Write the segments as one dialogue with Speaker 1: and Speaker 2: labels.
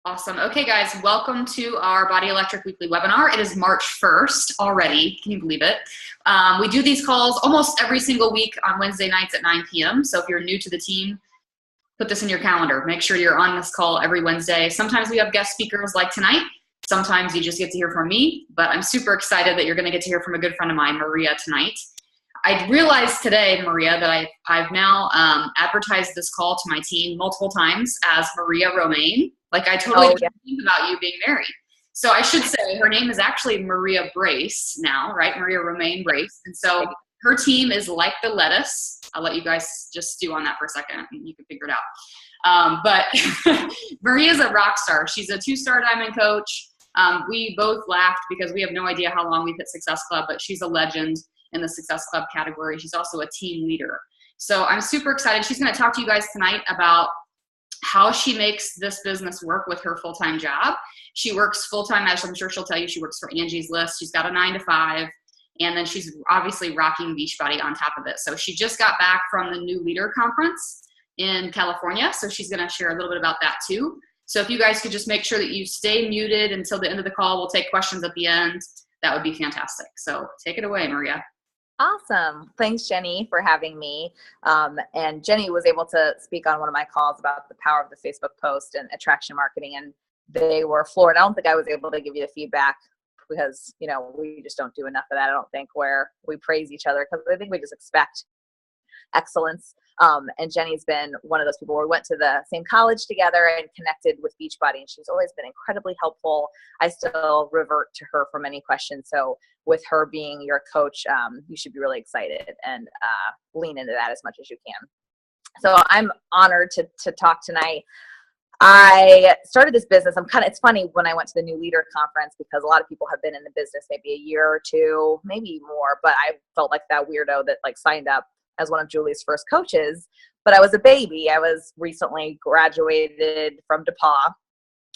Speaker 1: Awesome. Okay, guys, welcome to our Body Electric Weekly webinar. It is March 1st already. Can you believe it? We do these calls almost every single week on Wednesday nights at 9 p.m. So if you're new to the team, put this in your calendar. Make sure you're on this call every Wednesday. Sometimes we have guest speakers like tonight. Sometimes you just get to hear from me, but I'm super excited that you're going to get to hear from a good friend of mine, Maria, tonight. I realized today, Maria, that I've now advertised this call to my team multiple times as Maria Romaine. Like I totally didn't think about you being married. So I should say her name is actually Maria Brace now, right? Maria Romaine Brace. And so her team is like the lettuce. I'll let you guys just stew on that for a second and you can figure it out. But Maria's a rock star. She's a 2-star diamond coach. We both laughed because we have no idea how long we've hit Success Club, but she's a legend in the Success Club category. She's also a team leader. So I'm super excited. She's going to talk to you guys tonight about how she makes this business work with her full-time job. She works full-time, as I'm sure she'll tell you. She works for Angie's List. She's got a 9-to-5, and then she's obviously rocking Beachbody on top of it. So she just got back from the new Leader Conference in California, so she's going to share a little bit about that too. So if you guys could just make sure that you stay muted until the end of the call. We'll take questions at the end. That would be fantastic. So take it away, Maria.
Speaker 2: Awesome. Thanks, Jenny, for having me. And Jenny was able to speak on one of my calls about the power of the Facebook post and attraction marketing, and they were floored. I don't think I was able to give you the feedback because, you know, we just don't do enough of that. I don't think where we praise each other because I think we just expect excellence. And Jenny's been one of those people where we went to the same college together and connected with Beachbody, and she's always been incredibly helpful. I still revert to her for many questions. So with her being your coach, you should be really excited and lean into that as much as you can. So I'm honored to talk tonight. I started this business. It's funny when I went to the new Leader Conference because a lot of people have been in the business maybe a year or two, maybe more, but I felt like that weirdo that like signed up as one of Julie's first coaches, but I was a baby. I was recently graduated from DePauw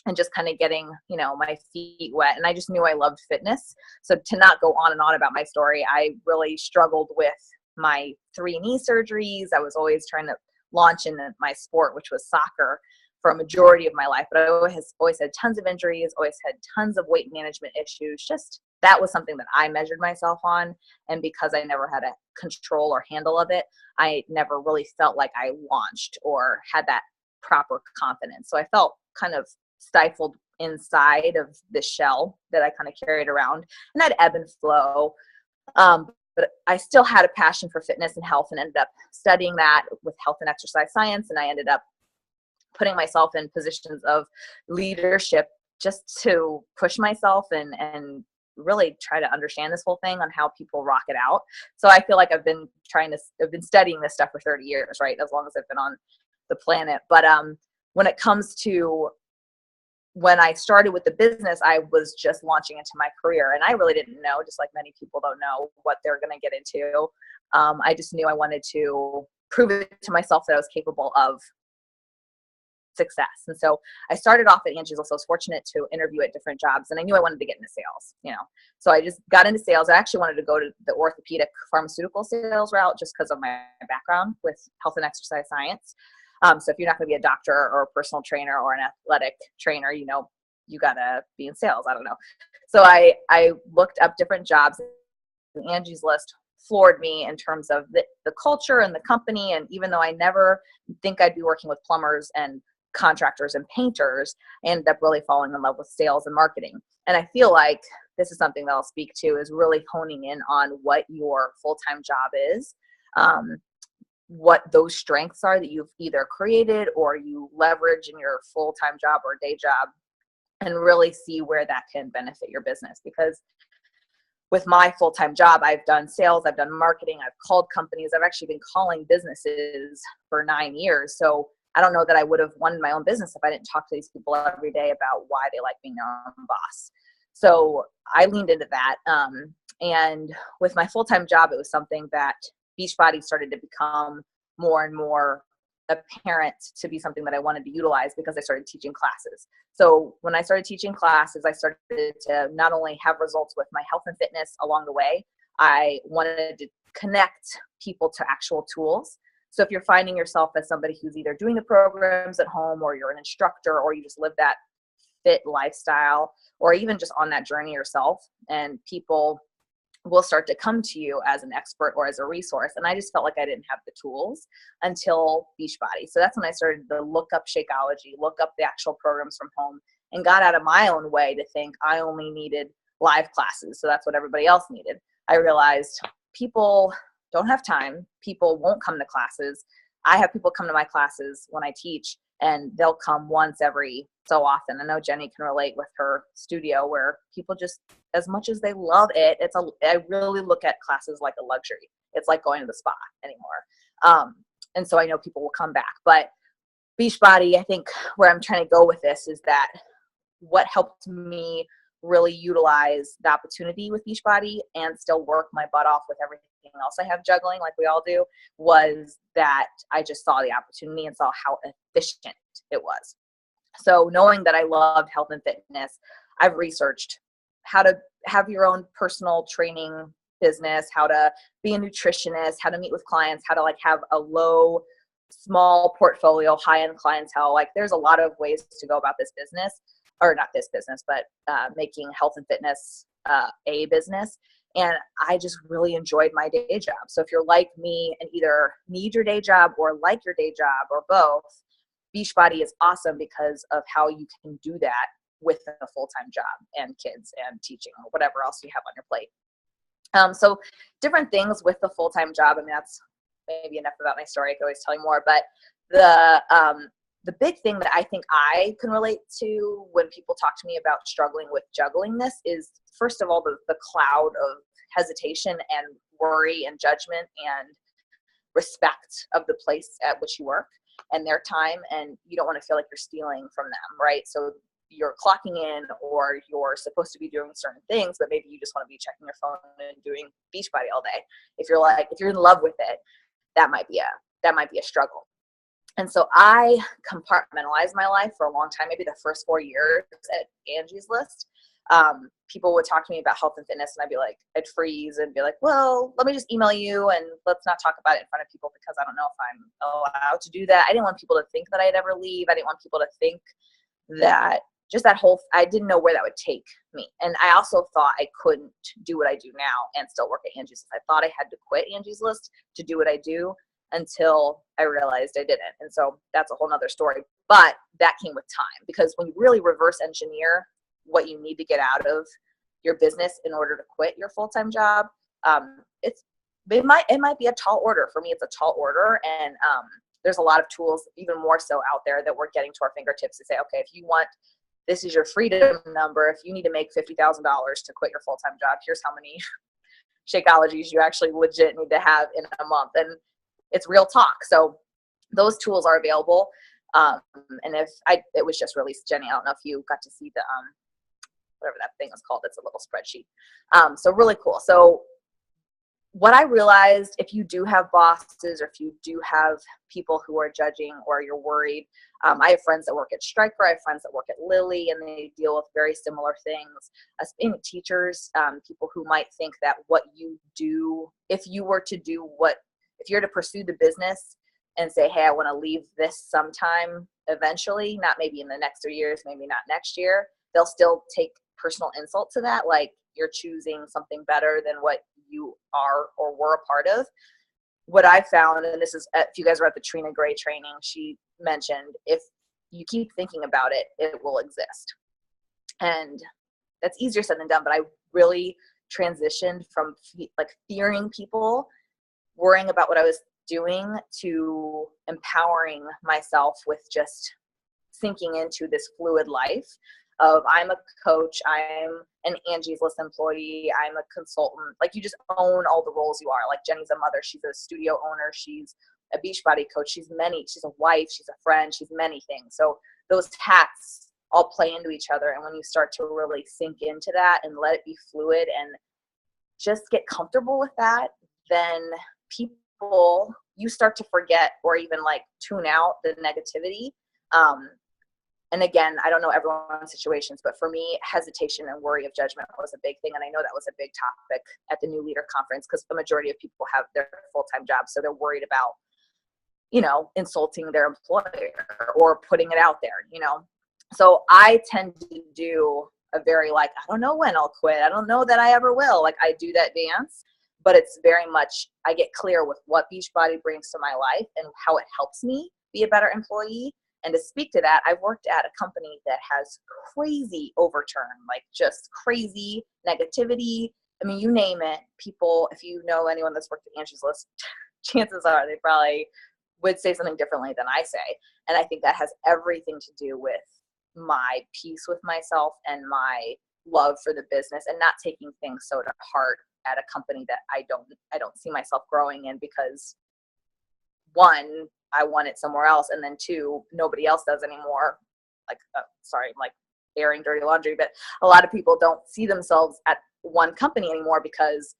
Speaker 2: and just kind of getting, you know, my feet wet. And I just knew I loved fitness. So to not go on and on about my story, I really struggled with my 3 knee surgeries. I was always trying to launch in my sport, which was soccer, for a majority of my life. But I always had tons of injuries, always had tons of weight management issues. Just that was something that I measured myself on. And because I never had a control or handle of it, I never really felt like I launched or had that proper confidence. So I felt kind of stifled inside of the shell that I kind of carried around, and I'd ebb and flow. But I still had a passion for fitness and health and ended up studying that with health and exercise science. And I ended up putting myself in positions of leadership just to push myself and really try to understand this whole thing on how people rock it out. So I feel like I've been studying this stuff for 30 years, right? As long as I've been on the planet. But when it comes to when I started with the business, I was just launching into my career, and I really didn't know, just like many people don't know what they're going to get into. I just knew I wanted to prove it to myself that I was capable of success. And so I started off at Angie's List. I was fortunate to interview at different jobs, and I knew I wanted to get into sales, you know. So I just got into sales. I actually wanted to go to the orthopedic pharmaceutical sales route just because of my background with health and exercise science. So if you're not going to be a doctor or a personal trainer or an athletic trainer, you know, you got to be in sales. I don't know. So I looked up different jobs, and Angie's List floored me in terms of the culture and the company. And even though I never think I'd be working with plumbers and contractors and painters, I ended up really falling in love with sales and marketing. And I feel like this is something that I'll speak to, is really honing in on what your full-time job is, what those strengths are that you've either created or you leverage in your full-time job or day job, and really see where that can benefit your business. Because with my full-time job, I've done sales, I've done marketing, I've called companies, I've actually been calling businesses for 9 years. So I don't know that I would have won my own business if I didn't talk to these people every day about why they like being their own boss. So I leaned into that. And with my full-time job, it was something that Beachbody started to become more and more apparent to be something that I wanted to utilize because I started teaching classes. So when I started teaching classes, I started to not only have results with my health and fitness along the way, I wanted to connect people to actual tools. So if you're finding yourself as somebody who's either doing the programs at home, or you're an instructor, or you just live that fit lifestyle, or even just on that journey yourself, and people will start to come to you as an expert or as a resource. And I just felt like I didn't have the tools until Beachbody. So that's when I started to look up Shakeology, look up the actual programs from home, and got out of my own way to think I only needed live classes. So that's what everybody else needed. I realized people don't have time. People won't come to classes. I have people come to my classes when I teach, and they'll come once every so often. I know Jenny can relate with her studio, where people just, as much as they love it, I really look at classes like a luxury. It's like going to the spa anymore. And so I know people will come back. But Beachbody, I think where I'm trying to go with this is that what helped me really utilize the opportunity with Beachbody and still work my butt off with everything else I have juggling, like we all do, was that I just saw the opportunity and saw how efficient it was. So knowing that I loved health and fitness, I've researched how to have your own personal training business, how to be a nutritionist, how to meet with clients, how to like have a low, small portfolio, high-end clientele. Like there's a lot of ways to go about this business, or not this business, but making health and fitness a business. And I just really enjoyed my day job. So if you're like me and either need your day job or like your day job or both, Beachbody is awesome because of how you can do that with a full-time job and kids and teaching or whatever else you have on your plate. So different things with the full-time job. I mean, that's maybe enough about my story. I could always tell you more, but the big thing that I think I can relate to when people talk to me about struggling with juggling this is, first of all, the cloud of hesitation and worry and judgment and respect of the place at which you work and their time. And you don't want to feel like you're stealing from them, right? So you're clocking in, or you're supposed to be doing certain things, but maybe you just want to be checking your phone and doing Beachbody all day. If you're in love with it, that might be a struggle. And so I compartmentalized my life for a long time, maybe the first 4 years at Angie's List. People would talk to me about health and fitness, and I'd freeze and be like, well, let me just email you and let's not talk about it in front of people because I don't know if I'm allowed to do that. I didn't want people to think that I'd ever leave. I didn't want people to think that I didn't know where that would take me. And I also thought I couldn't do what I do now and still work at Angie's List. I thought I had to quit Angie's List to do what I do, until I realized I didn't. And so that's a whole nother story. But that came with time, because when you really reverse engineer what you need to get out of your business in order to quit your full-time job, it might be a tall order. For me, it's a tall order. And there's a lot of tools, even more so out there, that we're getting to our fingertips to say, okay, if you want, this is your freedom number. If you need to make $50,000 to quit your full-time job, here's how many Shakeologies you actually legit need to have in a month. And it's real talk. So those tools are available. And it was just released, Jenny, I don't know if you got to see the, whatever that thing is called. It's a little spreadsheet. So really cool. So what I realized, if you do have bosses, or if you do have people who are judging, or you're worried, I have friends that work at Stryker, I have friends that work at Lilly, and they deal with very similar things. As being teachers, people who might think that what you do, if you're to pursue the business and say, hey, I want to leave this sometime eventually, not maybe in the next 3 years, maybe not next year, they'll still take personal insult to that. Like, you're choosing something better than what you are or were a part of. What I found, and this is, if you guys were at the Trina Gray training, she mentioned, if you keep thinking about it, it will exist. And that's easier said than done, but I really transitioned from fearing people, worrying about what I was doing, to empowering myself with just sinking into this fluid life of, I'm a coach, I'm an Angie's List employee, I'm a consultant. Like, you just own all the roles you are. Like, Jenny's a mother, she's a studio owner, she's a Beachbody coach, she's a wife, she's a friend, she's many things. So those hats all play into each other. And when you start to really sink into that and let it be fluid and just get comfortable with that, then you start to forget, or even tune out the negativity. And again, I don't know everyone's situations, but for me, hesitation and worry of judgment was a big thing. And I know that was a big topic at the New Leader Conference, because the majority of people have their full-time jobs. So they're worried about, insulting their employer or putting it out there, So I tend to do a very like, I don't know when I'll quit. I don't know that I ever will. Like I do that dance, but it's very much, I get clear with what Beachbody brings to my life and how it helps me be a better employee. And to speak to that, I've worked at a company that has crazy overturn, like just crazy negativity. I mean, you name it. People, if you know anyone that's worked at Angie's List, chances are they probably would say something differently than I say. And I think that has everything to do with my peace with myself and my love for the business, and not taking things so to heart at a company that I don't see myself growing in, because one, I want it somewhere else, and then two, nobody else does anymore. Like, sorry, I'm like airing dirty laundry, but a lot of people don't see themselves at one company anymore because,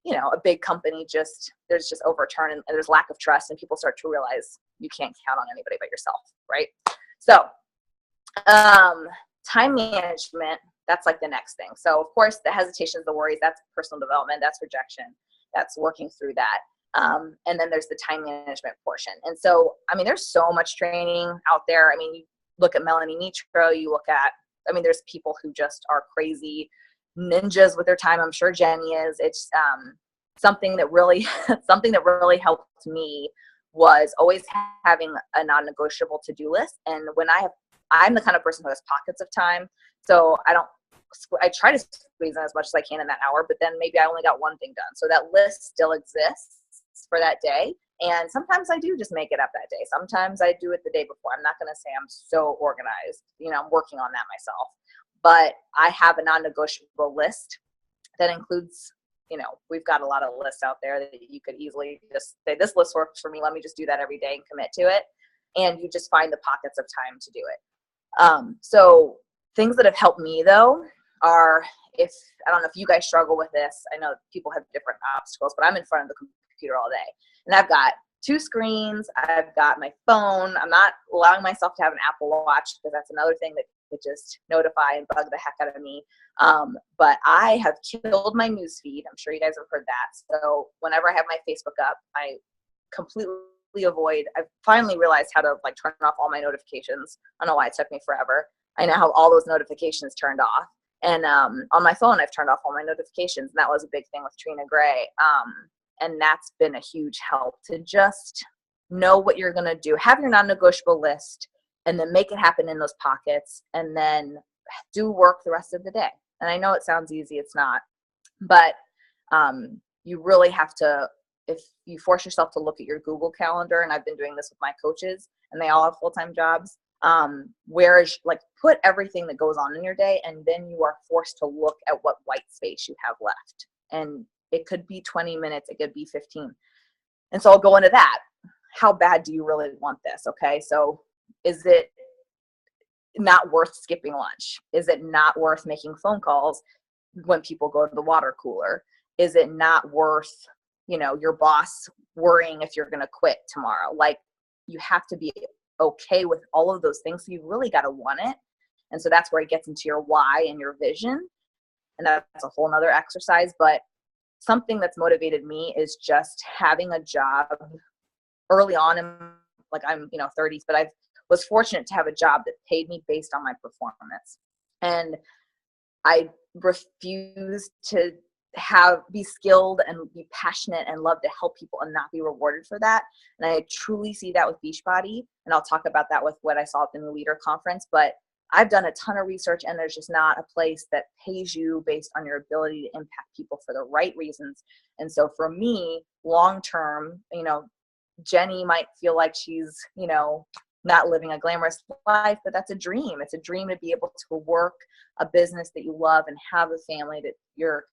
Speaker 2: you know, a big company there's just overturn and there's lack of trust, and people start to realize you can't count on anybody but yourself, right? So, time management, that's like the next thing. So of course the hesitations, the worries, that's personal development, that's rejection, that's working through that. And then there's the time management portion. And so, I mean, there's so much training out there. I mean, you look at Melanie Mitro, there's people who just are crazy ninjas with their time. I'm sure Jenny is. It's something that really helped me was always having a non-negotiable to-do list. And when I'm the kind of person who has pockets of time, so I try to squeeze in as much as I can in that hour, but then maybe I only got one thing done. So that list still exists for that day. And sometimes I do just make it up that day. Sometimes I do it the day before. I'm not going to say I'm so organized. You know, I'm working on that myself. But I have a non-negotiable list that includes, you know, we've got a lot of lists out there that you could easily just say, this list works for me. Let me just do that every day and commit to it. And you just find the pockets of time to do it. So things that have helped me though are, I don't know if you guys struggle with this. I know people have different obstacles, but I'm in front of the computer all day and I've got 2 screens. I've got my phone. I'm not allowing myself to have an Apple Watch because that's another thing that could just notify and bug the heck out of me. But I have killed my news feed. I'm sure you guys have heard that. So whenever I have my Facebook up, I completely avoid. I've finally realized how to like turn off all my notifications. I don't know why it took me forever. I now have all those notifications turned off. And on my phone, I've turned off all my notifications. And that was a big thing with Trina Gray. And that's been a huge help to just know what you're going to do. Have your non-negotiable list and then make it happen in those pockets and then do work the rest of the day. And I know it sounds easy. It's not. But you really have to, if you force yourself to look at your Google Calendar, and I've been doing this with my coaches and they all have full-time jobs, put everything that goes on in your day, and then you are forced to look at what white space you have left. And it could be 20 minutes, it could be 15. And so I'll go into that. How bad do you really want this? Okay. So is it not worth skipping lunch? Is it not worth making phone calls when people go to the water cooler? Is it not worth, your boss worrying if you're going to quit tomorrow? Like, you have to be okay with all of those things. So you've really got to want it. And so that's where it gets into your why and your vision. And that's a whole nother exercise. But something that's motivated me is just having a job early on in, I'm 30s, but I was fortunate to have a job that paid me based on my performance. And I refused to be skilled and be passionate and love to help people and not be rewarded for that. And I truly see that with Beachbody. And I'll talk about that with what I saw at the New Leader Conference. But I've done a ton of research, and there's just not a place that pays you based on your ability to impact people for the right reasons. And so for me, long term, Jenny might feel like she's, not living a glamorous life, but that's a dream. It's a dream to be able to work a business that you love and have a family that you're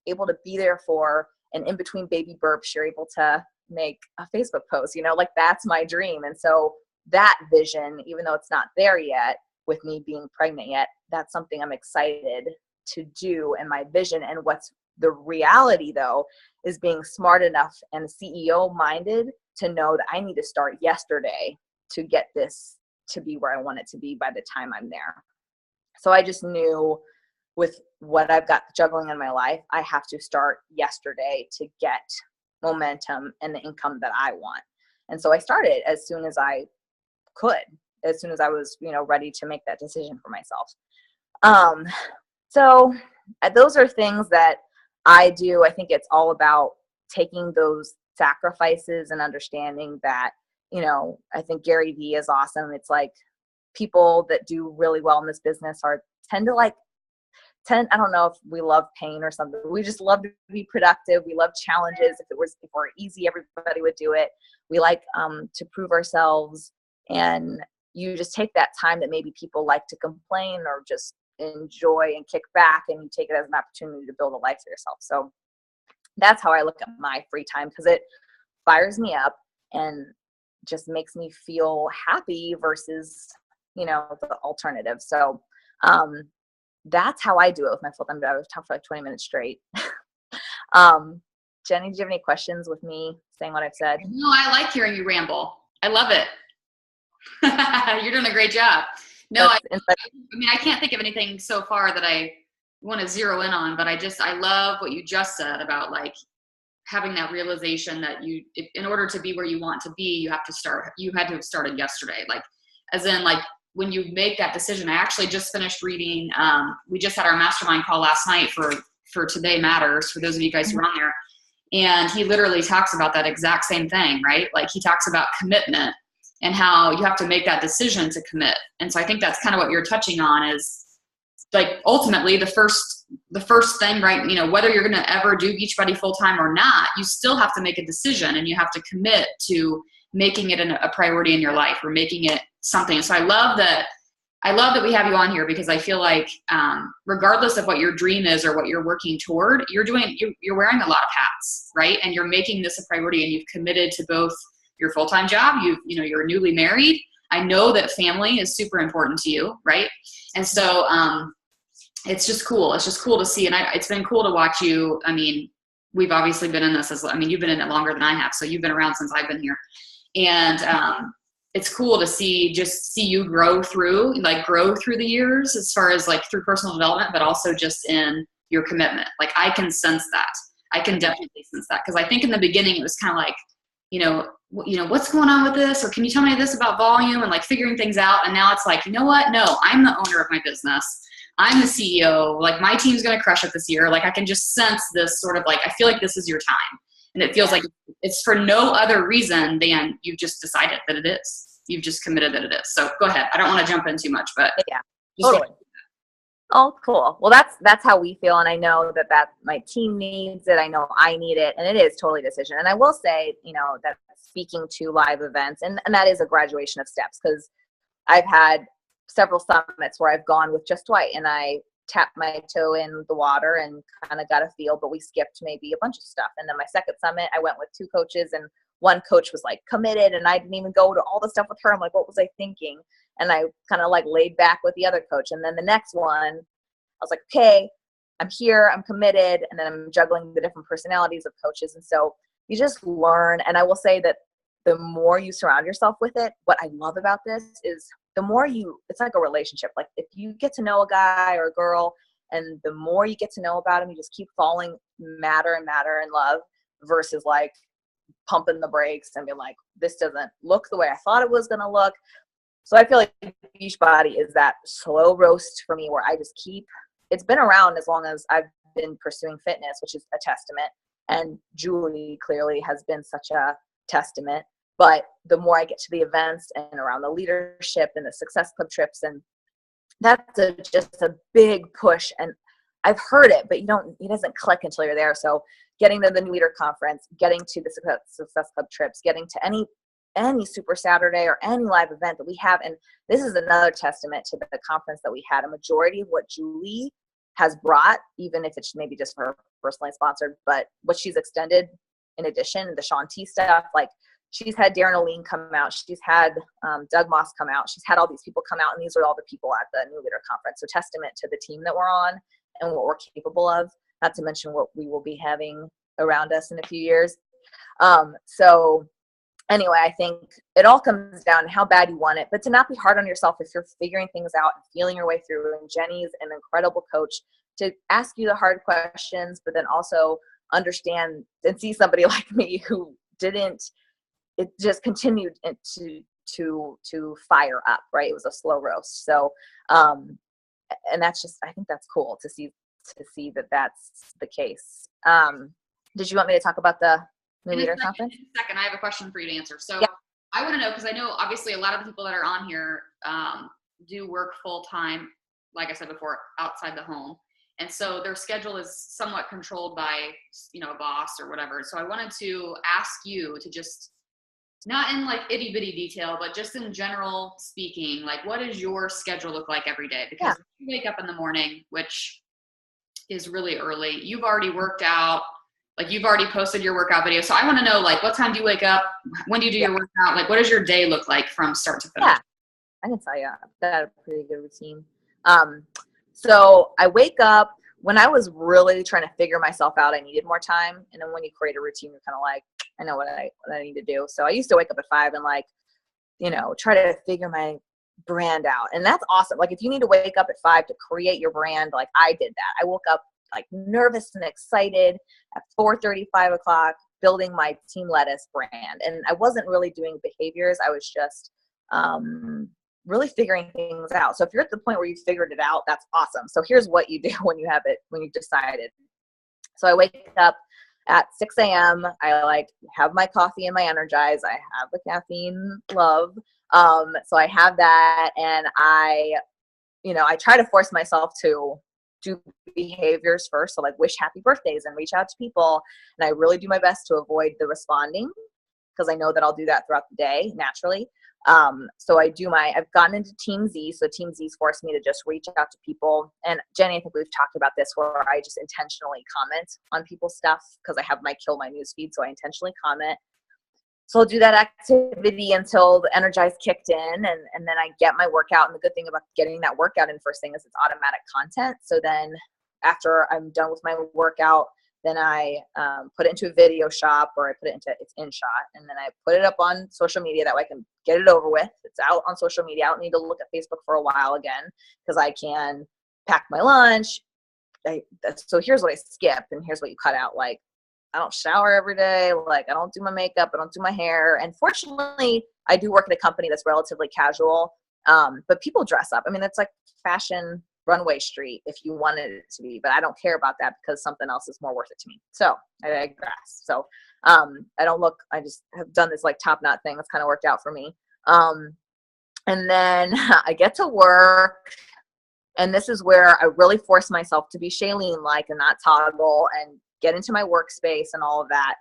Speaker 2: able to be there for. And in between baby burps, you're able to make a Facebook post, that's my dream. And so that vision, even though it's not there yet with me being pregnant yet, that's something I'm excited to do in my vision. And what's the reality though, is being smart enough and CEO minded to know that I need to start yesterday to get this to be where I want it to be by the time I'm there. So I just knew with what I've got juggling in my life, I have to start yesterday to get momentum and the income that I want. And so I started as soon as I could. as soon as I was, ready to make that decision for myself. So those are things that I do. I think it's all about taking those sacrifices and understanding that, I think Gary Vee is awesome. It's like people that do really well in this business tend to I don't know if we love pain or something. We just love to be productive. We love challenges. If it were easy, everybody would do it. We like to prove ourselves, and you just take that time that maybe people like to complain or just enjoy and kick back, and you take it as an opportunity to build a life for yourself. So that's how I look at my free time, because it fires me up and just makes me feel happy versus, the alternative. So that's how I do it with my full-time job. I've talked for like 20 minutes straight. Jenny, do you have any questions with me saying what I've said?
Speaker 1: No, I like hearing you ramble. I love it. You're doing a great job. No, I mean, I can't think of anything so far that I want to zero in on, but I love what you just said about like having that realization that in order to be where you want to be, you had to have started yesterday. Like, as in like, when you make that decision, I actually just finished reading, we just had our mastermind call last night for Today Matters, for those of you guys who are on there. And he literally talks about that exact same thing, right? Like, he talks about commitment and how you have to make that decision to commit. And so I think that's kind of what you're touching on, is like, ultimately the first thing, right? Whether you're going to ever do Beachbody full-time or not, you still have to make a decision, and you have to commit to making it a priority in your life, or making it something. So I love that we have you on here, because I feel like regardless of what your dream is or what you're working toward, you're wearing a lot of hats, right? And you're making this a priority, and you've committed to both your full-time job. You're newly married. I know that family is super important to you, right? And so it's just cool. It's just cool to see. And it's been cool to watch you. I mean, we've obviously been in this you've been in it longer than I have. So you've been around since I've been here. And it's cool to see you grow through the years, as far as like through personal development, but also just in your commitment. Like, I can sense that. I can definitely sense that. Cause I think in the beginning it was kind of like, what's going on with this? Or can you tell me this about volume, and like figuring things out. And now it's like, you know what? No, I'm the owner of my business. I'm the CEO. Like, my team's going to crush it this year. Like, I can just sense this sort of like, I feel like this is your time. And it feels like it's for no other reason than you've just decided that it is. You've just committed that it is. So go ahead. I don't want to jump in too much, but
Speaker 2: yeah, totally. Oh, cool. Well, that's how we feel. And I know that my team needs it. I know I need it. And it is totally a decision. And I will say, that speaking to live events, and that is a graduation of steps, because I've had several summits where I've gone with just Dwight, and I tapped my toe in the water and kind of got a feel, but we skipped maybe a bunch of stuff. And then my second summit, I went with two coaches, and one coach was like committed, and I didn't even go to all the stuff with her. I'm like, what was I thinking? And I kind of like laid back with the other coach. And then the next one, I was like, okay, I'm here, I'm committed. And then I'm juggling the different personalities of coaches. And so you just learn. And I will say that the more you surround yourself with it, what I love about this is the more it's like a relationship. Like, if you get to know a guy or a girl, and the more you get to know about him, you just keep falling madder and madder in love, versus like pumping the brakes and being like, this doesn't look the way I thought it was going to look. So I feel like Beachbody is that slow roast for me, where I just it's been around as long as I've been pursuing fitness, which is a testament. And Julie clearly has been such a testament. But the more I get to the events and around the leadership and the Success Club trips, and that's just a big push. And I've heard it, but it doesn't click until you're there. So getting to the New Leader Conference, getting to the Success Club trips, getting to any Super Saturday or any live event that we have. And this is another testament to the conference that we had. A majority of what Julie has brought, even if it's maybe just for her personally sponsored, but what she's extended in addition, the Shaun T stuff, like she's had Darren O'Lean come out. She's had Doug Moss come out. She's had all these people come out, and these are all the people at the New Leader Conference. So testament to the team that we're on and what we're capable of, not to mention what we will be having around us in a few years. So anyway, I think it all comes down to how bad you want it, but to not be hard on yourself if you're figuring things out and feeling your way through. And Jenny's an incredible coach to ask you the hard questions, but then also understand and see somebody like me who didn't, it just continued to fire up, right? It was a slow roast. So, and that's just, I think that's cool to see that that's the case. Did you want me to talk about the new leader conference?
Speaker 1: In a second, I have a question for you to answer. So
Speaker 2: yeah.
Speaker 1: I want to know, because I know obviously a lot of the people that are on here do work full time, like I said before, outside the home. And so their schedule is somewhat controlled by, a boss or whatever. So I wanted to ask you to just, not in like itty bitty detail, but just in general speaking, like what does your schedule look like every day? Because you wake up in the morning, which is really early. You've already worked out, like you've already posted your workout video. So I want to know, like, what time do you wake up? When do you do your workout? Like, what does your day look like from start to finish?
Speaker 2: Yeah, I can tell you that a pretty good routine. So I wake up. When I was really trying to figure myself out, I needed more time. And then when you create a routine, you're kind of like, I know what I need to do. So I used to wake up at 5 and like, try to figure my brand out. And that's awesome. Like if you need to wake up at 5 to create your brand, like I did that. I woke up like nervous and excited at 4:30, 5 o'clock, building my Team Lettuce brand. And I wasn't really doing behaviors. I was just really figuring things out. So if you're at the point where you figured it out, that's awesome. So here's what you do when you've decided. So I wake up at 6 a.m. I like have my coffee and my Energize. I have the caffeine love. So I have that, and I try to force myself to do behaviors first. So like wish happy birthdays and reach out to people. And I really do my best to avoid the responding, because I know that I'll do that throughout the day naturally. So I've gotten into Team Z. So Team Z's forced me to just reach out to people. And Jenny, I think we've talked about this, where I just intentionally comment on people's stuff because I have my kill my newsfeed. So I intentionally comment. So I'll do that activity until the Energize kicked in, and then I get my workout. And the good thing about getting that workout in first thing is it's automatic content. So then after I'm done with my workout, then I put it into a video shop, or I put it into its InShot, and then I put it up on social media. That way I can get it over with. It's out on social media. I don't need to look at Facebook for a while again, because I can pack my lunch. So here's what I skip, and here's what you cut out. Like, I don't shower every day. Like, I don't do my makeup. I don't do my hair. And fortunately, I do work at a company that's relatively casual, but people dress up. I mean, it's like fashion runway street if you wanted it to be, but I don't care about that because something else is more worth it to me. So I digress. So I just have done this like top knot thing that's kind of worked out for me. And then I get to work, and this is where I really force myself to be Shailene like and not toggle and get into my workspace and all of that.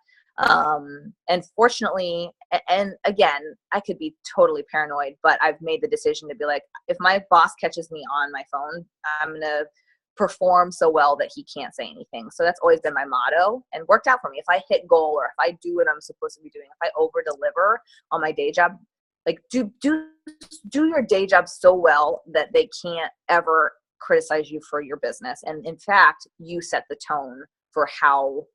Speaker 2: And fortunately, and again, I could be totally paranoid, but I've made the decision to be like, if my boss catches me on my phone, I'm going to perform so well that he can't say anything. So that's always been my motto, and worked out for me. If I hit goal, or if I do what I'm supposed to be doing, if I over deliver on my day job, like do your day job so well that they can't ever criticize you for your business. And in fact, you set the tone for how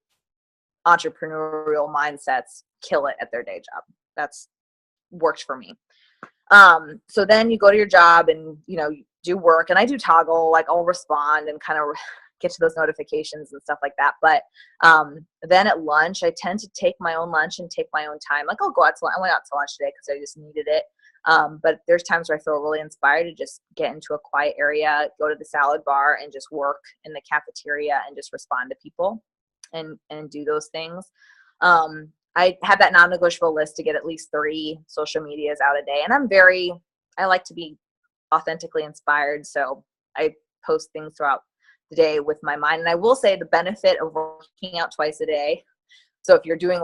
Speaker 2: entrepreneurial mindsets kill it at their day job. That's worked for me. So then you go to your job and, you do work, and I do toggle, like I'll respond and kind of get to those notifications and stuff like that. But then at lunch, I tend to take my own lunch and take my own time. Like I'll go out to lunch. I went out to lunch today because I just needed it. But there's times where I feel really inspired to just get into a quiet area, go to the salad bar, and just work in the cafeteria and just respond to people and do those things. I have that non-negotiable list to get at least 3 social medias out a day. And I like to be authentically inspired. So I post things throughout the day with my mind. And I will say the benefit of working out twice a day. So if you're doing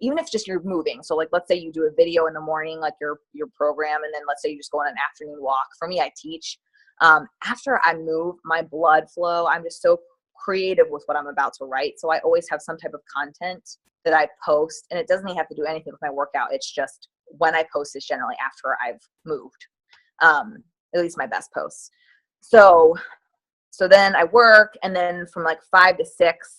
Speaker 2: even if just you're moving, so like, let's say you do a video in the morning, like your program, and then let's say you just go on an afternoon walk. For me, I teach. After I move, my blood flow, I'm just so creative with what I'm about to write. So I always have some type of content that I post, and it doesn't even have to do anything with my workout. It's just when I post is generally after I've moved, at least my best posts. So then I work, and then from like 5 to 6,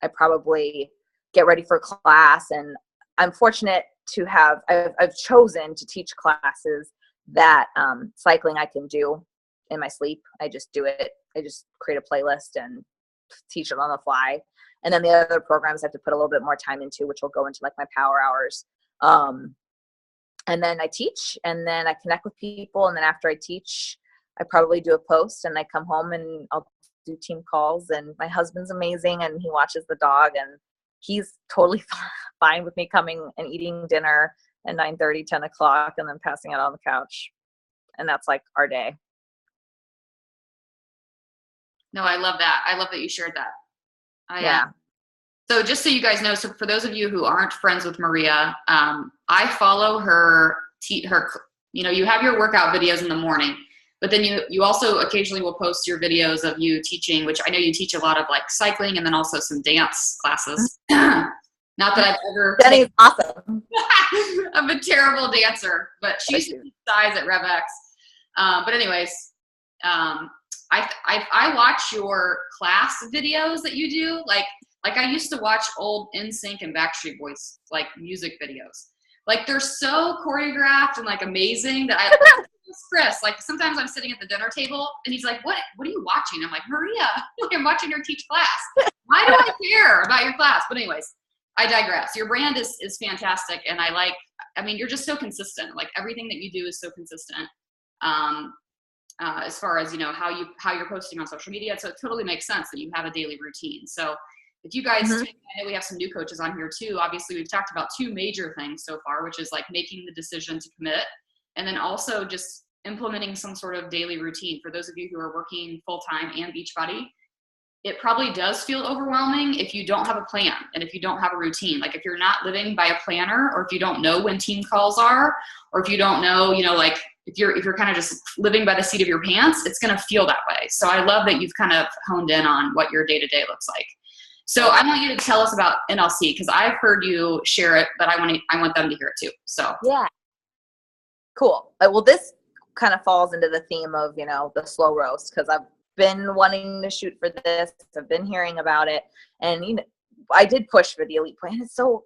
Speaker 2: I probably get ready for class. And I'm fortunate to have, I've chosen to teach classes that cycling I can do in my sleep. I just do it. I just create a playlist and teach it on the fly. And then the other programs I have to put a little bit more time into, which will go into like my power hours. And then I teach, and then I connect with people. And then after I teach, I probably do a post, and I come home and I'll do team calls. And my husband's amazing, and he watches the dog, and he's totally fine with me coming and eating dinner at 9:30, 10 o'clock, and then passing out on the couch. And that's like our day.
Speaker 1: No, I love that. I love that you shared that.
Speaker 2: Yeah.
Speaker 1: So just so you guys know, so for those of you who aren't friends with Maria, I follow her, you know, you have your workout videos in the morning, but then you also occasionally will post your videos of you teaching, which I know you teach a lot of like cycling and then also some dance classes. Not that I've ever.
Speaker 2: Jenny's awesome.
Speaker 1: I'm a terrible dancer, but she used to teach size at RevX. But anyways, I watch your class videos that you do. Like I used to watch old NSYNC and Backstreet Boys, like music videos. Like they're so choreographed and like amazing that I Chris, like sometimes I'm sitting at the dinner table and he's like, what are you watching? I'm like, Maria, I'm watching her teach class. Why do I care about your class? But anyways, I digress. Your brand is fantastic. And I mean, you're just so consistent. Like everything that you do is so consistent. As far as, you know, how you're posting on social media. So it totally makes sense that you have a daily routine. So if you guys, I know we have some new coaches on here too. Obviously we've talked about two major things so far, which is like making the decision to commit and then also just implementing some sort of daily routine. For those of you who are working full-time and Beachbody, it probably does feel overwhelming if you don't have a plan and if you don't have a routine. Like if you're not living by a planner, or if you don't know when team calls are, or if you don't know, you know, like if you're kind of just living by the seat of your pants, it's going to feel that way. So I love that you've kind of honed in on what your day-to-day looks like. So I want you to tell us about NLC because I've heard you share it, but I want them to hear it too. So
Speaker 2: yeah, cool. Well, this kind of falls into the theme of, you know, the slow roast, because I've been wanting to shoot for this. I've been hearing about it, and you know, I did push for the elite plan. It's so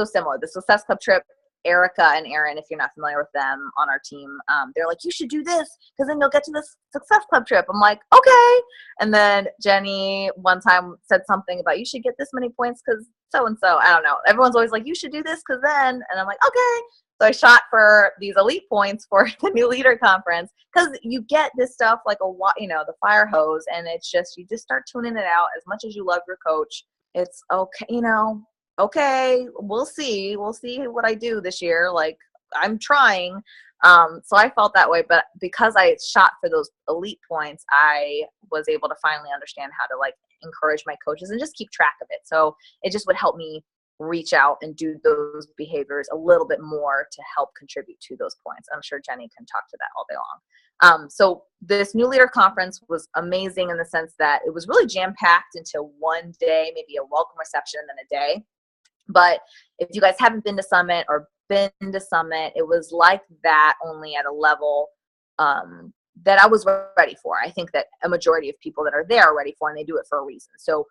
Speaker 2: similar. The Success Club trip. Erica and Aaron, if you're not familiar with them on our team, they're like, you should do this because then you'll get to the Success Club trip. I'm like, okay. And then Jenny one time said something about you should get this many points because so-and-so. I don't know. Everyone's always like, you should do this because then. And I'm like, okay. So I shot for these elite points for the new leader conference because you get this stuff like you know, the fire hose, and it's just, you just start tuning it out. As much as you love your coach, it's okay, you know, okay, we'll see what I do this year. Like I'm trying. So I felt that way, but because I shot for those elite points, I was able to finally understand how to like encourage my coaches and just keep track of it. So it just would help me reach out and do those behaviors a little bit more to help contribute to those points. I'm sure Jenny can talk to that all day long. So this new leader conference was amazing in the sense that it was really jam-packed into one day, maybe a welcome reception and then a day. But if you guys haven't been to Summit or been to Summit, it was like that, only at a level that I was ready for. I think that a majority of people that are there are ready for, and they do it for a reason. So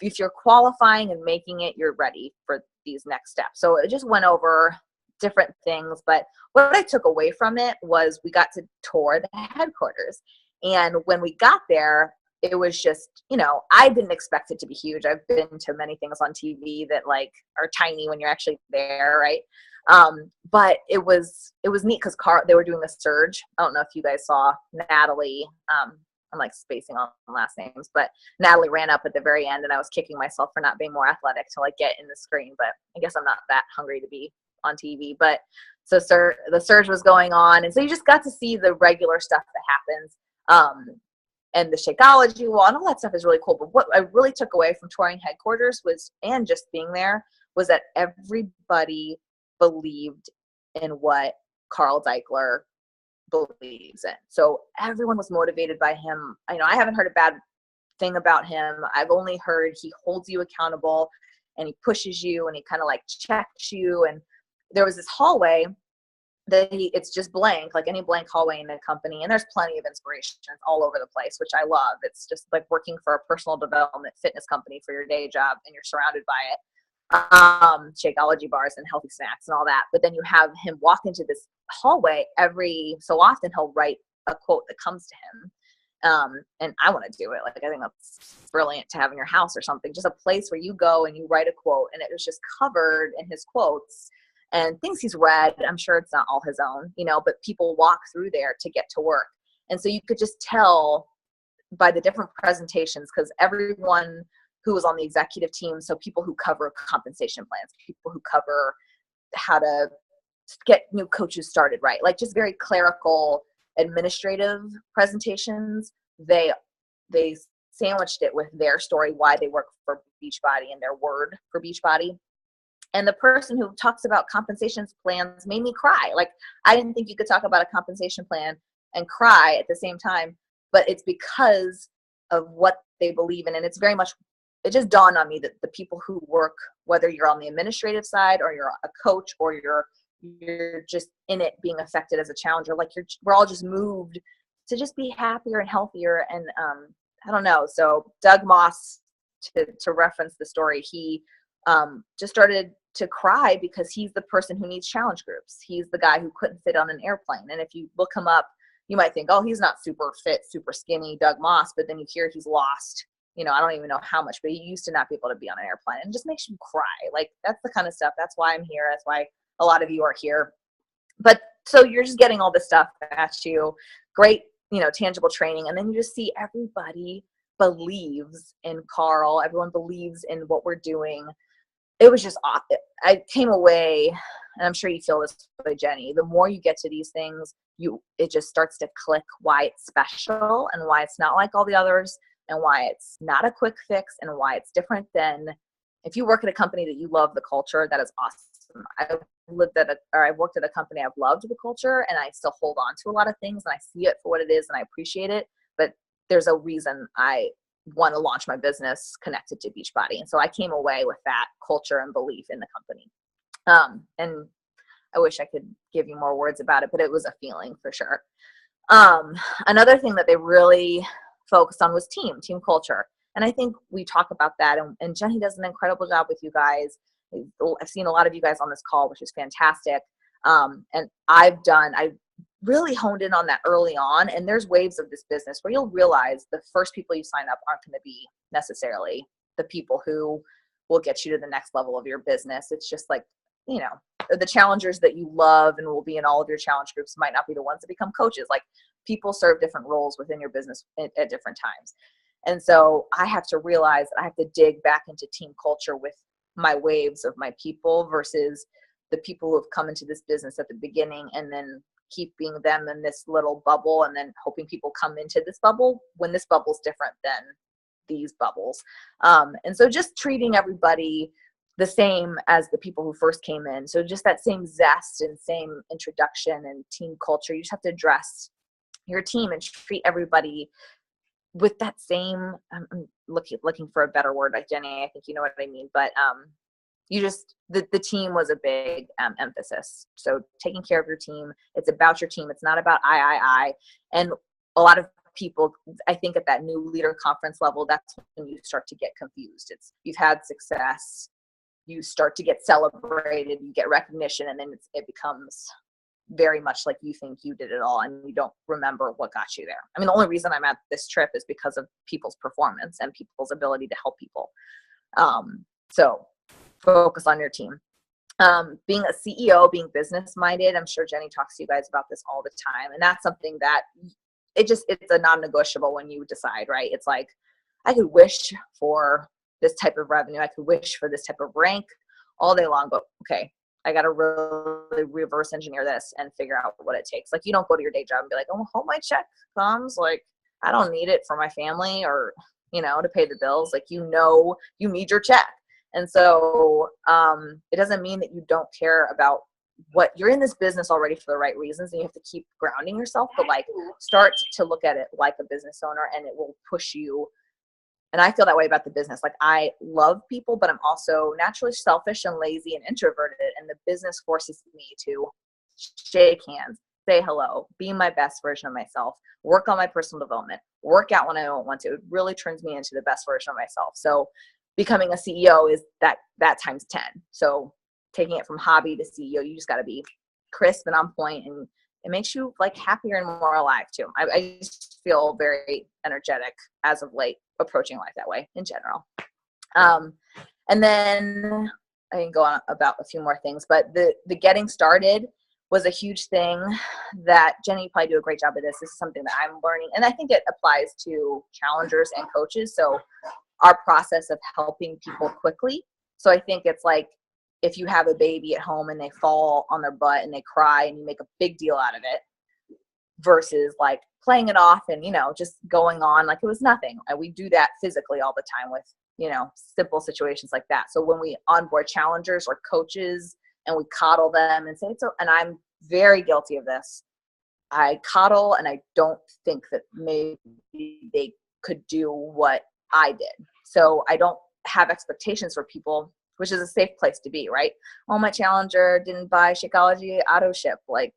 Speaker 2: if you're qualifying and making it, you're ready for these next steps. So it just went over different things. But what I took away from it was we got to tour the headquarters. And when we got there, it was just, you know, I didn't expect it to be huge. I've been to many things on TV that like are tiny when you're actually there, right? But it was neat because they were doing the surge. I don't know if you guys saw Natalie. I'm like spacing on last names, but Natalie ran up at the very end, and I was kicking myself for not being more athletic to like get in the screen. But I guess I'm not that hungry to be on TV. But so the surge was going on, and so you just got to see the regular stuff that happens. And the Shakeology wall and all that stuff is really cool. But what I really took away from touring headquarters and just being there, was that everybody believed in what Carl Deichler believes in. So everyone was motivated by him. I know I haven't heard a bad thing about him. I've only heard he holds you accountable and he pushes you and he kind of like checks you. And there was this hallway that it's just blank, like any blank hallway in a company. And there's plenty of inspirations all over the place, which I love. It's just like working for a personal development fitness company for your day job, and you're surrounded by it. Shakeology bars and healthy snacks and all that. But then you have him walk into this hallway every so often. He'll write a quote that comes to him. And I want to do it. Like, I think that's brilliant to have in your house or something, just a place where you go and you write a quote, and it was just covered in his quotes. and things he's read. I'm sure it's not all his own, you know, but people walk through there to get to work. And so you could just tell by the different presentations, because everyone who was on the executive team, so people who cover compensation plans, people who cover how to get new coaches started, right? Like just very clerical administrative presentations. They sandwiched it with their story, why they work for Beachbody and their word for Beachbody. And the person who talks about compensation plans made me cry. Like, I didn't think you could talk about a compensation plan and cry at the same time, but it's because of what they believe in. And it's very much, it just dawned on me that the people who work, whether you're on the administrative side or you're a coach or you're just in it being affected as a challenger, like we're all just moved to just be happier and healthier. And I don't know. So Doug Moss, to reference the story, he just started to cry because he's the person who needs challenge groups. He's the guy who couldn't fit on an airplane. And if you look him up, you might think, oh, he's not super fit, super skinny, Doug Moss. But then you hear he's lost, you know, I don't even know how much, but he used to not be able to be on an airplane. And it just makes you cry. Like, that's the kind of stuff. That's why I'm here. That's why a lot of you are here. But so you're just getting all this stuff at you. Great, you know, tangible training. And then you just see everybody believes in Carl. Everyone believes in what we're doing. It was just awesome. I came away, and I'm sure you feel this way, Jenny, the more you get to these things, it just starts to click why it's special and why it's not like all the others and why it's not a quick fix and why it's different than if you work at a company that you love the culture. That is awesome. I've worked at a company I've loved the culture, and I still hold on to a lot of things, and I see it for what it is, and I appreciate it. But there's a reason I want to launch my business connected to Beachbody. And so I came away with that culture and belief in the company. And I wish I could give you more words about it, but it was a feeling for sure. Another thing that they really focused on was team culture. And I think we talk about that, and Jenny does an incredible job with you guys. I've seen a lot of you guys on this call, which is fantastic. And I really honed in on that early on. And there's waves of this business where you'll realize the first people you sign up aren't going to be necessarily the people who will get you to the next level of your business. It's just like, you know, the challengers that you love and will be in all of your challenge groups might not be the ones that become coaches. Like, people serve different roles within your business at different times. And so I have to realize that I have to dig back into team culture with my waves of my people versus the people who have come into this business at the beginning and then keeping them in this little bubble and then hoping people come into this bubble when this bubble's different than these bubbles. And so just treating everybody the same as the people who first came in. So just that same zest and same introduction and team culture. You just have to address your team and treat everybody with that same, I'm looking for a better word, like Jenny, I think you know what I mean, but the team was a big emphasis. So taking care of your team, it's about your team. It's not about I. And a lot of people, I think at that new leader conference level, that's when you start to get confused. You've had success, you start to get celebrated, you get recognition, and then it becomes very much like you think you did it all and you don't remember what got you there. I mean, the only reason I'm at this trip is because of people's performance and people's ability to help people. So focus on your team. Being a CEO, being business minded, I'm sure Jenny talks to you guys about this all the time. And that's something that it's a non-negotiable when you decide, right? It's like, I could wish for this type of revenue. I could wish for this type of rank all day long, but okay, I got to really reverse engineer this and figure out what it takes. Like, you don't go to your day job and be like, oh, hope my check comes. Like, I don't need it for my family or, you know, to pay the bills. Like, you know, you need your check. And so it doesn't mean that you don't care about what you're in this business already for the right reasons, and you have to keep grounding yourself, but like, start to look at it like a business owner, and it will push you. And I feel that way about the business. Like, I love people, but I'm also naturally selfish and lazy and introverted. And the business forces me to shake hands, say hello, be my best version of myself, work on my personal development, work out when I don't want to. It really turns me into the best version of myself. So becoming a CEO is that times 10. So taking it from hobby to CEO, you just got to be crisp and on point, and it makes you like happier and more alive too. I just feel very energetic as of late, approaching life that way in general. And then I can go on about a few more things, but the getting started was a huge thing that Jenny, you probably do a great job of this. This is something that I'm learning. And I think it applies to challengers and coaches. So our process of helping people quickly. So I think it's like, if you have a baby at home and they fall on their butt and they cry and you make a big deal out of it versus like playing it off and, just going on like it was nothing. And we do that physically all the time with, simple situations like that. So when we onboard challengers or coaches and we coddle them and say, and I'm very guilty of this. I coddle and I don't think that maybe they could do what I did. So I don't have expectations for people, which is a safe place to be, right? Oh, my challenger didn't buy Shakeology auto ship. Like,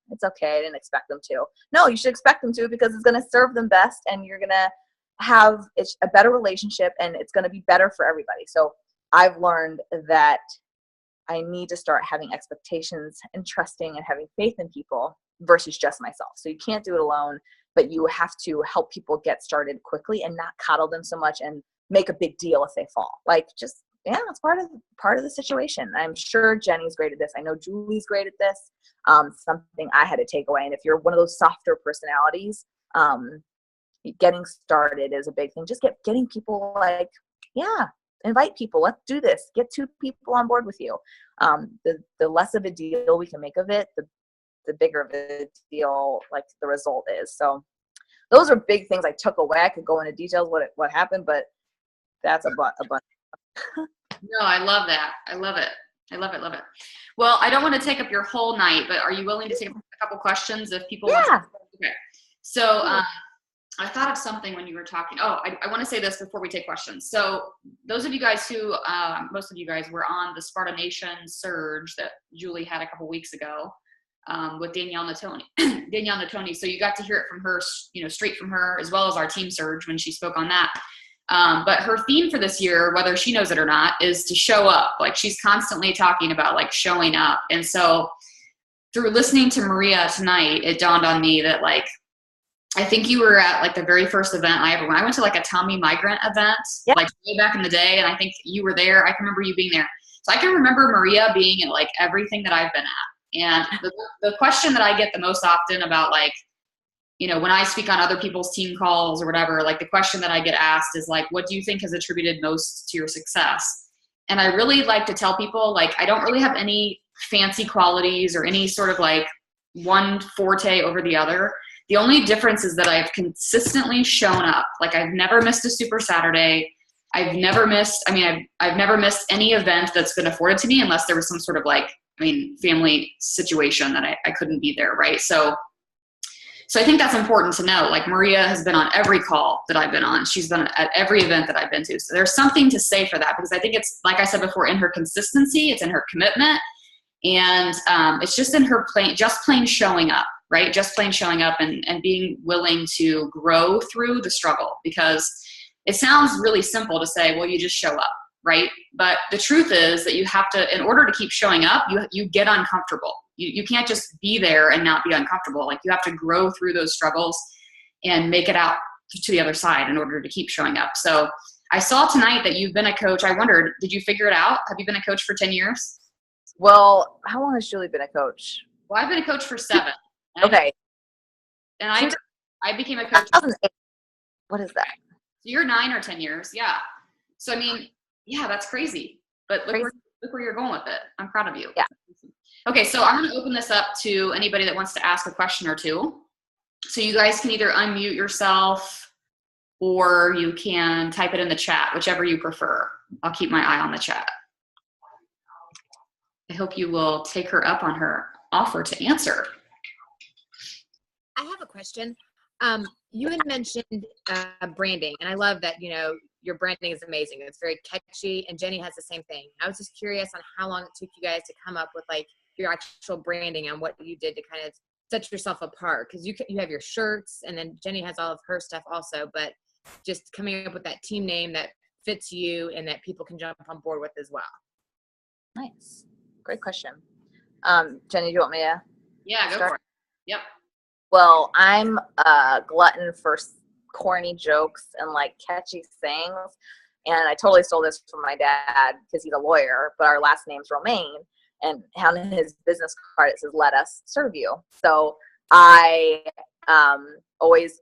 Speaker 2: it's okay. I didn't expect them to. No, you should expect them to, because it's going to serve them best and you're going to have a better relationship and it's going to be better for everybody. So I've learned that I need to start having expectations and trusting and having faith in people versus just myself. So you can't do it alone, but you have to help people get started quickly and not coddle them so much and make a big deal if they fall. Like, just, it's part of the situation. I'm sure Jenny's great at this. I know Julie's great at this. Something I had to take away. And if you're one of those softer personalities, getting started is a big thing. Just getting people like, invite people. Let's do this. Get 2 people on board with you. The less of a deal we can make of it, the bigger of a deal like the result is. So those are big things I took away. I could go into details what happened, but that's a bunch.
Speaker 1: No, I love that. I love it. I love it. Love it. Well, I don't want to take up your whole night, but are you willing to take a couple questions if people want to? Okay. So I thought of something when you were talking. Oh, I want to say this before we take questions. So those of you guys who, most of you guys were on the Sparta Nation Surge that Julie had a couple weeks ago with Danielle Natoni. So you got to hear it from her, straight from her, as well as our team Surge when she spoke on that. But her theme for this year, whether she knows it or not, is to show up. Like, she's constantly talking about like showing up. And so through listening to Maria tonight, it dawned on me that like, I think you were at like the very first event I ever went. I went to like a Tommy Migrant event, like way back in the day. And I think you were there. I can remember you being there. So I can remember Maria being at like everything that I've been at. And the question that I get the most often about like, when I speak on other people's team calls or whatever, like the question that I get asked is like, what do you think has attributed most to your success? And I really like to tell people, like, I don't really have any fancy qualities or any sort of like one forte over the other. The only difference is that I've consistently shown up. Like, I've never missed a Super Saturday. I've never missed any event that's been afforded to me unless there was some sort of like, family situation that I couldn't be there, right? So I think that's important to know. Like, Maria has been on every call that I've been on. She's been at every event that I've been to. So there's something to say for that, because I think it's, like I said before, in her consistency, it's in her commitment, and it's just in her plain showing up, right? Just plain showing up and being willing to grow through the struggle, because it sounds really simple to say, well, you just show up, right? But the truth is that you have to, in order to keep showing up, you get uncomfortable. You can't just be there and not be uncomfortable. Like, you have to grow through those struggles and make it out to the other side in order to keep showing up. So I saw tonight that you've been a coach. I wondered, did you figure it out? Have you been a coach for 10 years?
Speaker 2: Well, how long has Julie been a coach?
Speaker 1: Well, I've been a coach for 7.
Speaker 2: Okay.
Speaker 1: And I became a coach.
Speaker 2: 2008. What is that?
Speaker 1: So you're 9 or 10 years. Yeah. So, yeah, that's crazy. But look where you're going with it. I'm proud of you.
Speaker 2: Yeah.
Speaker 1: Okay, so I'm going to open this up to anybody that wants to ask a question or two. So you guys can either unmute yourself or you can type it in the chat, whichever you prefer. I'll keep my eye on the chat. I hope you will take her up on her offer to answer.
Speaker 3: I have a question. You had mentioned branding, and I love that, your branding is amazing. It's very catchy, and Jenny has the same thing. I was just curious on how long it took you guys to come up with like your actual branding and what you did to kind of set yourself apart, because you have your shirts, and then Jenny has all of her stuff also, but just coming up with that team name that fits you and that people can jump on board with as well.
Speaker 2: Nice. Great question. Jenny, do you want me to
Speaker 1: go for it? Yep.
Speaker 2: Well, I'm a glutton for corny jokes and like catchy sayings. And I totally stole this from my dad because he's a lawyer, but our last name's Romaine. And on his business card, it says, "Let us serve you." So I always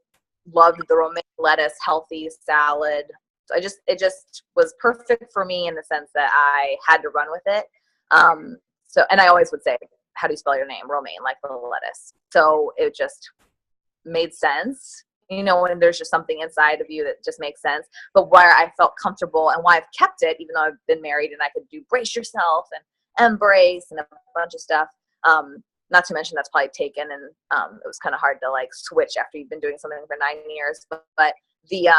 Speaker 2: loved the romaine lettuce, healthy salad. So it just was perfect for me in the sense that I had to run with it. And I always would say, "How do you spell your name?" Romaine, like the lettuce. So it just made sense, when there's just something inside of you that just makes sense. But where I felt comfortable and why I've kept it, even though I've been married and I could do brace yourself and embrace and a bunch of stuff. Not to mention that's probably taken, and it was kind of hard to like switch after you've been doing something for 9 years. But the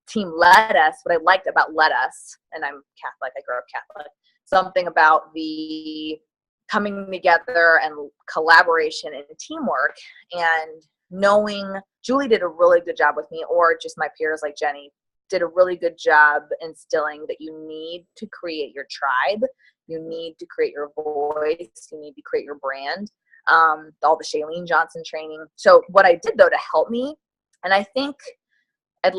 Speaker 2: team lettuce, what I liked about lettuce, and I'm Catholic, I grew up Catholic, something about the coming together and collaboration and teamwork, and knowing Julie did a really good job with me, or just my peers like Jenny did a really good job instilling that you need to create your tribe, you need to create your voice, you need to create your brand. All the Shailene Johnson training. So what I did though to help me, and I think I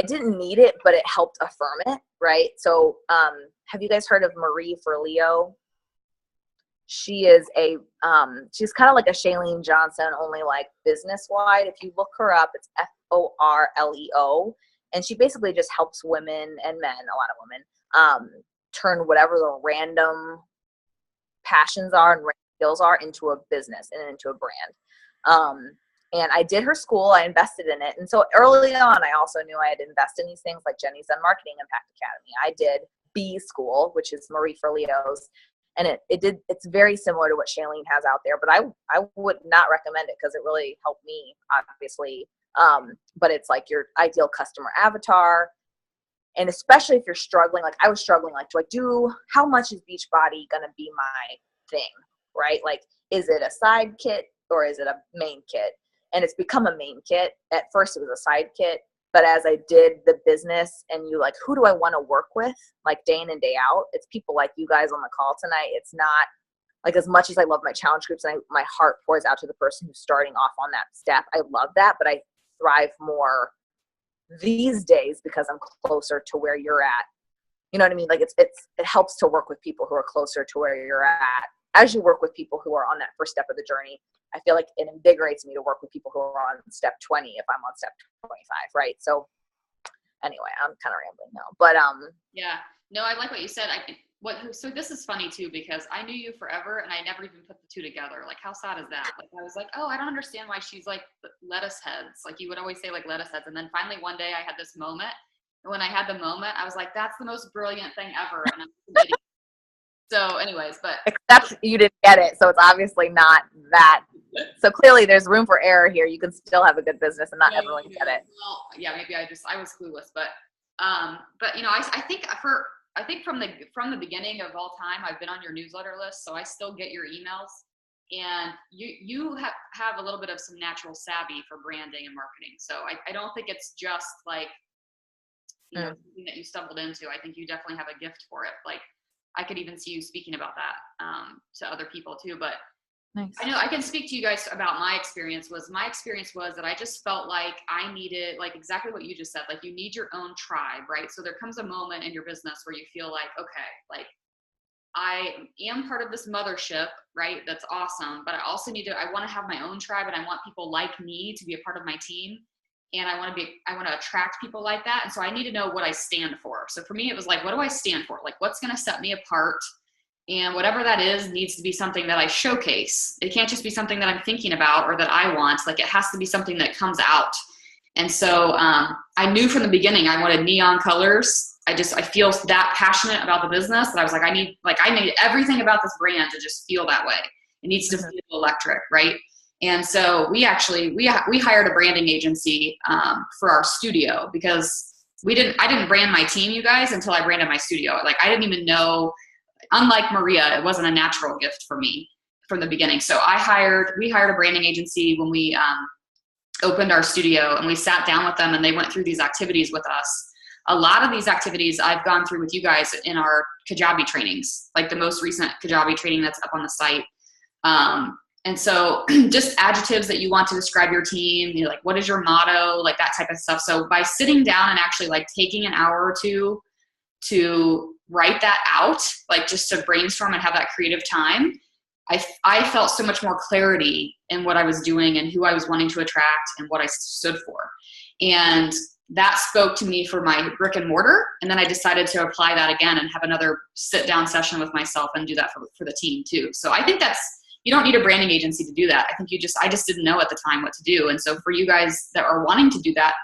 Speaker 2: didn't need it, but it helped affirm it, right? So have you guys heard of Marie for Leo? She is she's kind of like a Shailene Johnson, only like business wide. If you look her up, it's FORLEO. And she basically just helps women and men, a lot of women, turn whatever the random passions are and skills are into a business and into a brand. And I did her school, I invested in it. And so early on, I also knew I had to invest in these things like Jenny's done Marketing Impact Academy. I did B School, which is Marie for Leos. And it's very similar to what Shailene has out there, but I would not recommend it because it really helped me, obviously. But it's like your ideal customer avatar. And especially if you're struggling, like I was struggling, like, how much is Beachbody going to be my thing, right? Like, is it a side kit or is it a main kit? And it's become a main kit. At first it was a side kit, but as I did the business and you like, who do I want to work with? Like day in and day out, it's people like you guys on the call tonight. It's not like, as much as I love my challenge groups and my heart pours out to the person who's starting off on that step. I love that, but I thrive more these days because I'm closer to where you're at. You know what I mean? Like it helps to work with people who are closer to where you're at. As you work with people who are on that first step of the journey, I feel like it invigorates me to work with people who are on step 20 if I'm on step 25, right? So anyway, I'm kind of rambling now, but
Speaker 1: yeah, no, I like what you said. So this is funny too, because I knew you forever and I never even put the two together. Like, how sad is that? Like, I was like, oh, I don't understand why she's like lettuce heads. Like, you would always say like lettuce heads. And then finally one day I had this moment. And when I had the moment, I was like, that's the most brilliant thing ever. And I'm an idiot. So anyways, but
Speaker 2: except you didn't get it. So it's obviously not that. So clearly there's room for error here. You can still have a good business and not everyone can get it.
Speaker 1: Well, yeah, maybe I was clueless, but I think from the beginning of all time, I've been on your newsletter list, so I still get your emails, and you have a little bit of some natural savvy for branding and marketing. So I don't think it's just like, something that you stumbled into. I think you definitely have a gift for it. Like, I could even see you speaking about that to other people too, but nice. I know I can speak to you guys about my experience was that I just felt like I needed, like exactly what you just said, like you need your own tribe, right? So there comes a moment in your business where you feel like, okay, like I am part of this mothership, right? That's awesome. But I also I want to have my own tribe, and I want people like me to be a part of my team. And I want to attract people like that. And so I need to know what I stand for. So for me, it was like, what do I stand for? Like, what's going to set me apart? And whatever that is needs to be something that I showcase. It can't just be something that I'm thinking about or that I want. Like, it has to be something that comes out. And so I knew from the beginning I wanted neon colors. I feel that passionate about the business that I was like, I need everything about this brand to just feel that way. It needs to feel electric, right? And so we hired a branding agency for our studio, because I didn't brand my team, you guys, until I branded my studio. Like, I didn't even know, unlike Maria, it wasn't a natural gift for me from the beginning. So we hired a branding agency when we opened our studio, and we sat down with them and they went through these activities with us. A lot of these activities I've gone through with you guys in our Kajabi trainings, like the most recent Kajabi training that's up on the site. And so just adjectives that you want to describe your team, like, what is your motto, like that type of stuff. So by sitting down and actually like taking an hour or two to write that out, like just to brainstorm and have that creative time, I felt so much more clarity in what I was doing and who I was wanting to attract and what I stood for. And that spoke to me for my brick and mortar. And then I decided to apply that again and have another sit down session with myself and do that for the team too. So I think you don't need a branding agency to do that. I think I just didn't know at the time what to do. And so for you guys that are wanting to do that,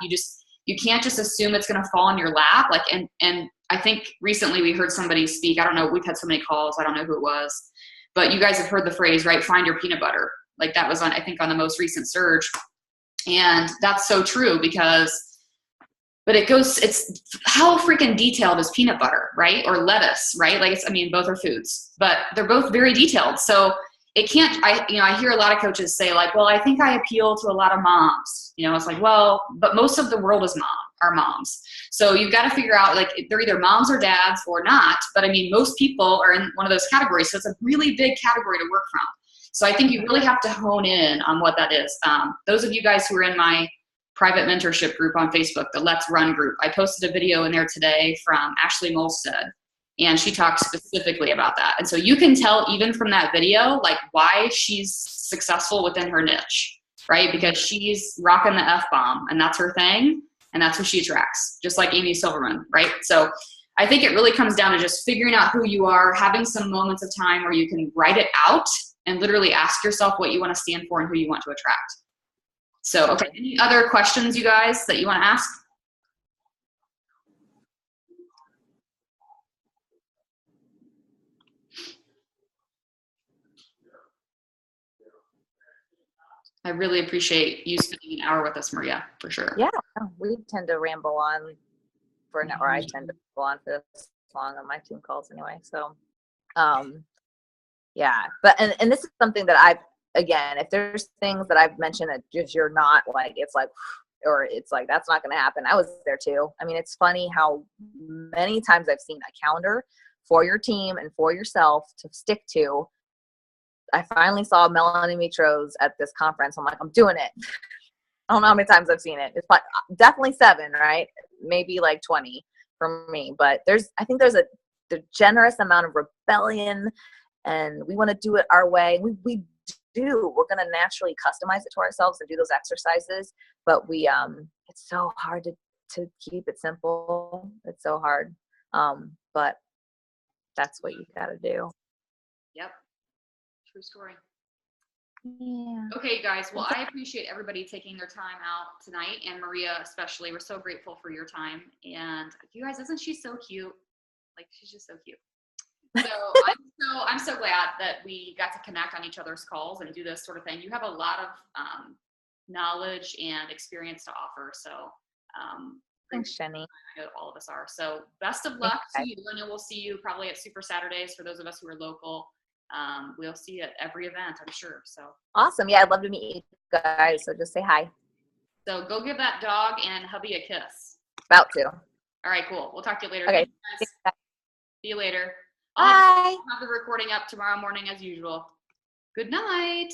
Speaker 1: you can't just assume it's going to fall in your lap. Like, and I think recently we heard somebody speak, I don't know, we've had so many calls, I don't know who it was, but you guys have heard the phrase, right? Find your peanut butter. Like that was I think on the most recent surge. And that's so true but it's how freaking detailed is peanut butter, right? Or lettuce, right? Like both are foods, but they're both very detailed. So it can't, I hear a lot of coaches say like, well, I think I appeal to a lot of moms. It's like, well, but most of the world are moms. So you've got to figure out, like, they're either moms or dads or not. But most people are in one of those categories. So it's a really big category to work from. So I think you really have to hone in on what that is. Those of you guys who are in my private mentorship group on Facebook, the Let's Run group, I posted a video in there today from Ashley Molstead. And she talked specifically about that. And so you can tell even from that video, like, why she's successful within her niche, right? Because she's rocking the F-bomb and that's her thing. And that's who she attracts, just like Amy Silverman, right? So I think it really comes down to just figuring out who you are, having some moments of time where you can write it out and literally ask yourself what you want to stand for and who you want to attract. So, okay, any other questions, you guys, that you want to ask? I really appreciate you spending an hour with us, Maria, for sure.
Speaker 2: Yeah, we tend to ramble on for an hour. I tend to ramble on for this long on my team calls anyway. So, yeah, but, and this is something that again, if there's things that I've mentioned that just you're not like, it's like, or it's like, that's not going to happen. I was there too. It's funny how many times I've seen a calendar for your team and for yourself to stick to. I finally saw Melanie Mitros at this conference. I'm like, I'm doing it. I don't know how many times I've seen it. It's definitely 7, right? Maybe like 20 for me. But I think there's a generous amount of rebellion, and we want to do it our way. We do. We're going to naturally customize it to ourselves and do those exercises. But it's so hard to keep it simple. It's so hard. But that's what you got to do.
Speaker 1: Yep. True story.
Speaker 2: Yeah.
Speaker 1: Okay, guys. Well, I appreciate everybody taking their time out tonight, and Maria especially. We're so grateful for your time. And you guys, isn't she so cute? Like, she's just so cute. So I'm so glad that we got to connect on each other's calls and do this sort of thing. You have a lot of knowledge and experience to offer. So
Speaker 2: thanks, Jenny.
Speaker 1: I know all of us are. So best of luck to you. I know we'll see you probably at Super Saturdays for those of us who are local. We'll see you at every event, I'm sure. So
Speaker 2: awesome. Yeah, I'd love to meet you guys. So just say hi.
Speaker 1: So go give that dog and hubby a kiss.
Speaker 2: About to.
Speaker 1: All right, cool. We'll talk to you later.
Speaker 2: Okay.
Speaker 1: See you later.
Speaker 2: Bye.
Speaker 1: I'll have the recording up tomorrow morning as usual. Good night.